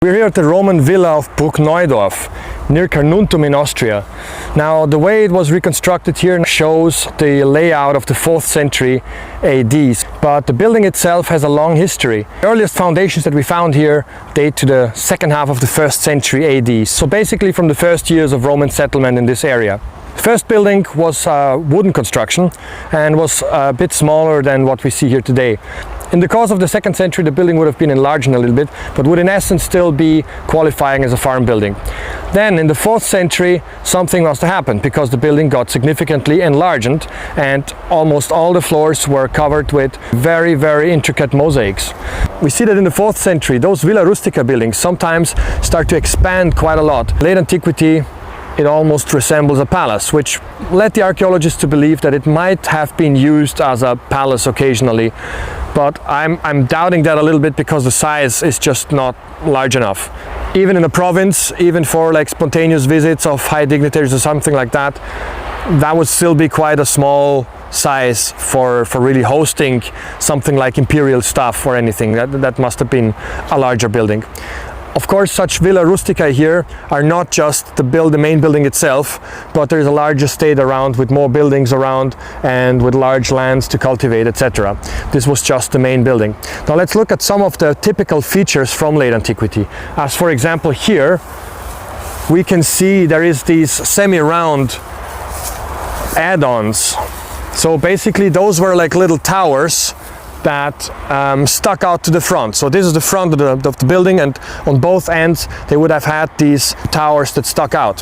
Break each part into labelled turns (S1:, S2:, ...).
S1: We're here at the Roman villa of Bruckneudorf, near Carnuntum in Austria. Now, the way it was reconstructed here shows the layout of the 4th century AD, but the building itself has a long history. The earliest foundations that we found here date to the second half of the 1st century AD, so basically from the first years of Roman settlement in this area. The first building was wooden construction and was a bit smaller than what we see here today. In the course of the 2nd century, the building would have been enlarged a little bit, but would in essence still be qualifying as a farm building. Then in the 4th century, something must have happened because the building got significantly enlarged and almost all the floors were covered with very, very intricate mosaics. We see that in the 4th century, those Villa Rustica buildings sometimes start to expand quite a lot. Late antiquity, it almost resembles a palace, which led the archaeologists to believe that it might have been used as a palace occasionally. But I'm doubting that a little bit because the size is just not large enough. Even in a province, even for like spontaneous visits of high dignitaries or something like that, that would still be quite a small size for really hosting something like imperial stuff or anything. That must have been a larger building. Of course, such Villa Rustica here are not just the main building itself, but there is a large estate around with more buildings around and with large lands to cultivate, etc. This was just the main building. Now let's look at some of the typical features from late antiquity. As for example here, we can see there is these semi-round add-ons. So basically those were like little towers that stuck out to the front. So this is the front of the building, and on both ends they would have had these towers that stuck out.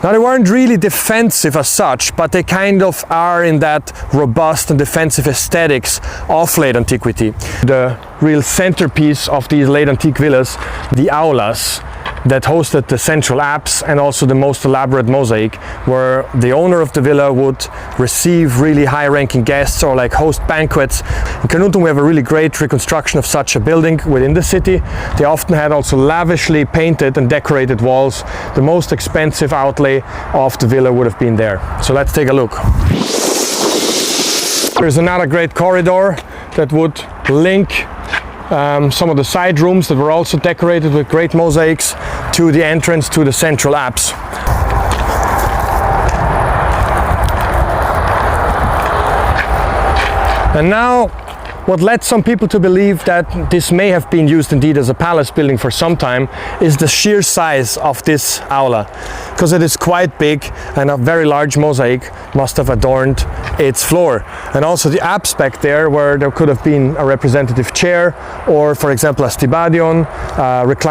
S1: Now they weren't really defensive as such, but they kind of are in that robust and defensive aesthetics of late antiquity. The real centerpiece of these late antique villas, the aulas, that hosted the central apse and also the most elaborate mosaic, where the owner of the villa would receive really high-ranking guests or like host banquets. In Carnuntum we have a really great reconstruction of such a building within the city. They often had also lavishly painted and decorated walls. The most expensive outlay of the villa would have been there. So let's take a look. There's another great corridor that would link some of the side rooms that were also decorated with great mosaics to the entrance to the central apse. And now, what led some people to believe that this may have been used indeed as a palace building for some time is the sheer size of this aula, because it is quite big and a very large mosaic must have adorned its floor. And also the apse back there, where there could have been a representative chair or, for example, a stibadion, reclining